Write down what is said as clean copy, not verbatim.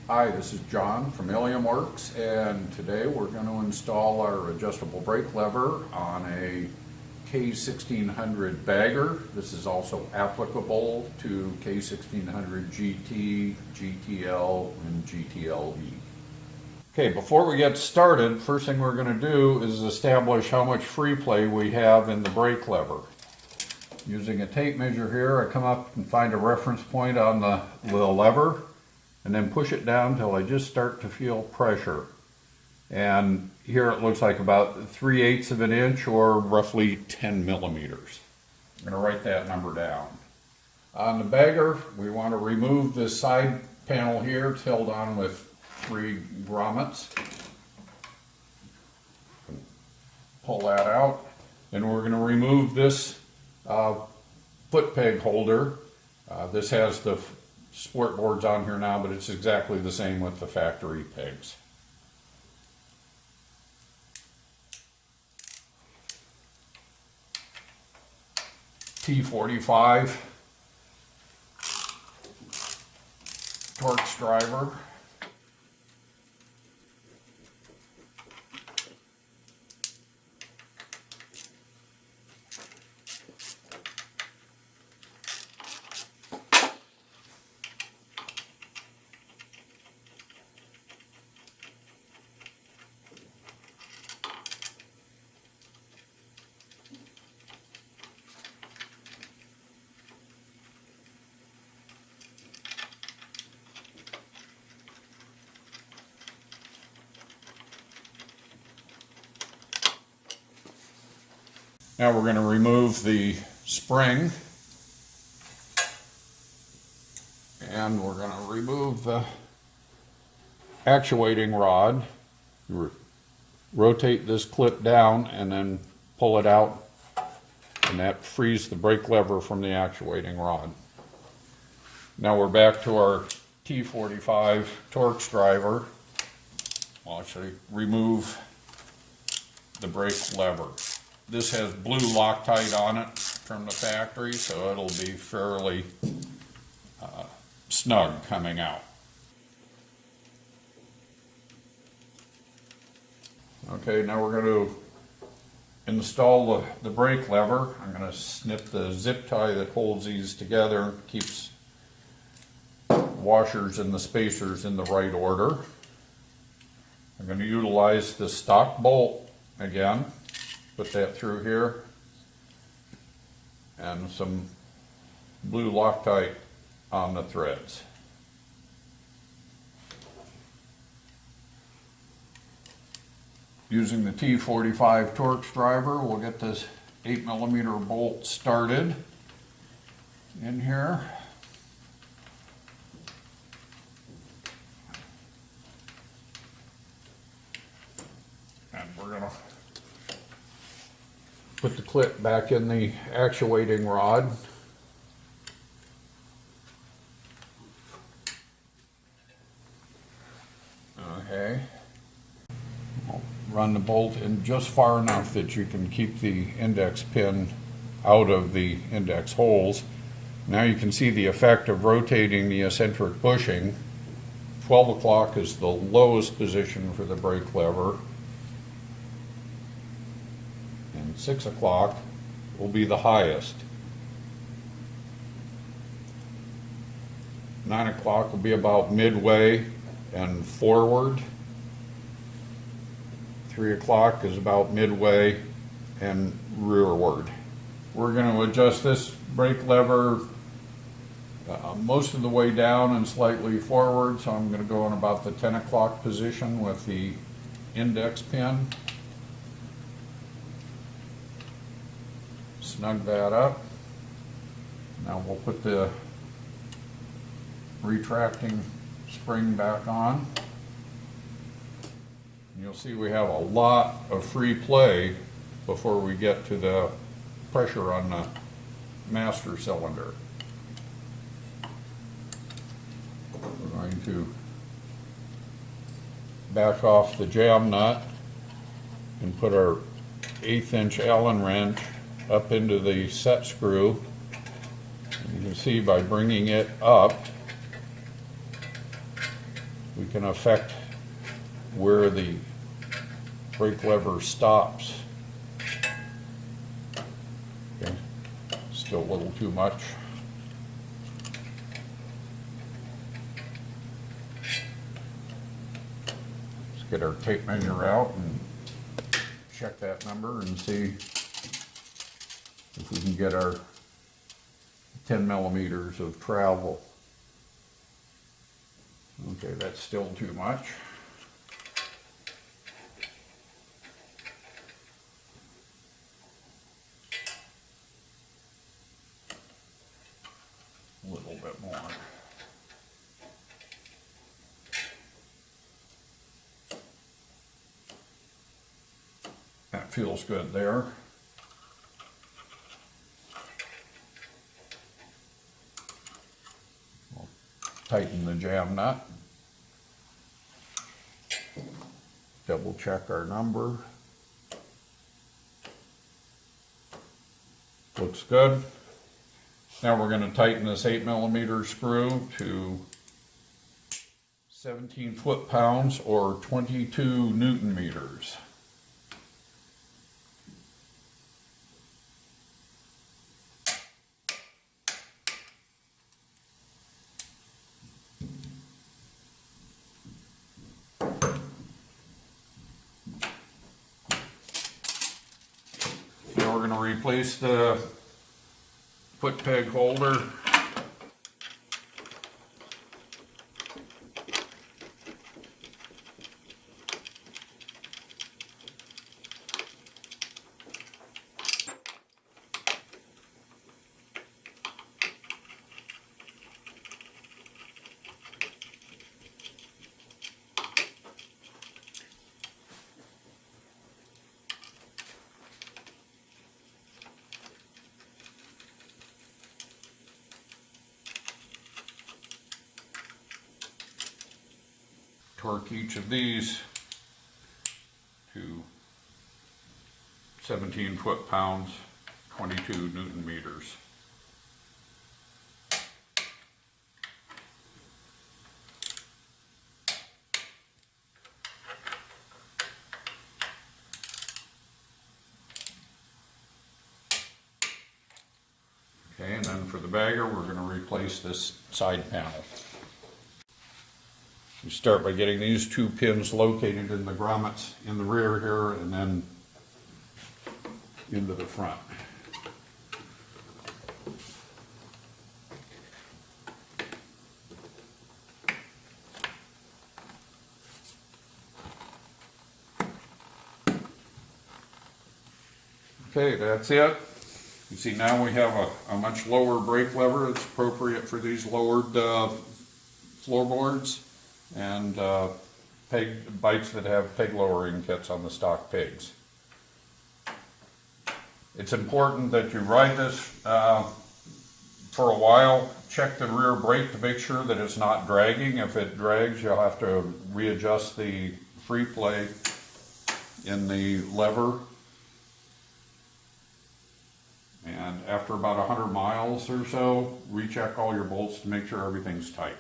Hi, this is John from Ilium Works, and today we're going to install our adjustable brake lever on a K1600 bagger. This is also applicable to K1600 GT, GTL, and GTLE. Okay, before we get started, first thing we're going to do is establish how much free play we have in the brake lever. Using a tape measure here, I come up and find a reference point on the lever, and then push it down until I just start to feel pressure. And here it looks like about 3/8 of an inch, or roughly 10 millimeters. I'm going to write that number down. On the bagger, we want to remove this side panel here. It's held on with 3 grommets. Pull that out. And we're going to remove this foot peg holder. This has the sport boards on here now, but it's exactly the same with the factory pegs. T45 Torx driver. Now we're going to remove the spring, and we're going to remove the actuating rod. Rotate this clip down and then pull it out, and that frees the brake lever from the actuating rod. Now we're back to our T45 Torx driver. I'll actually remove the brake lever. This has blue Loctite on it from the factory, so it'll be fairly snug coming out. Okay, now we're going to install the brake lever. I'm going to snip the zip tie that holds these together, keeps washers and the spacers in the right order. I'm going to utilize the stock bolt again. Put that through here, and some blue Loctite on the threads. Using the T45 Torx driver, we'll get this 8mm bolt started in here. And we're going to put the clip back in the actuating rod. Okay. I'll run the bolt in just far enough that you can keep the index pin out of the index holes. Now you can see the effect of rotating the eccentric bushing. 12 o'clock is the lowest position for the brake lever. 6 o'clock will be the highest. 9 o'clock will be about midway and forward. 3 o'clock is about midway and rearward. We're going to adjust this brake lever most of the way down and slightly forward, so I'm going to go in about the 10 o'clock position with the index pin. Snug that up. Now we'll put the retracting spring back on. You'll see we have a lot of free play before we get to the pressure on the master cylinder. We're going to back off the jam nut and put our 1/8 inch Allen wrench up into the set screw. And you can see by bringing it up, we can affect where the brake lever stops. Okay. Still a little too much. Let's get our tape measure out and check that number and see if we can get our 10 millimeters of travel. Okay, that's still too much. A little bit more. That feels good there. We'll tighten the jam nut. Double check our number. Looks good. Now we're going to tighten this 8 millimeter screw to 17 foot-pounds or 22 Newton meters. Now we're going to replace the foot peg holder. Torque each of these to 17 foot-pounds, 22 Newton meters. Okay, and then for the bagger, we're going to replace this side panel. We start by getting these two pins located in the grommets in the rear here and then into the front. Okay, that's it. You see now we have a much lower brake lever. It's appropriate for these lowered floorboards and peg bikes that have peg lowering kits on the stock pegs. It's important that you ride this for a while. Check the rear brake to make sure that it's not dragging. If it drags, you'll have to readjust the free play in the lever. And after about 100 miles or so, recheck all your bolts to make sure everything's tight.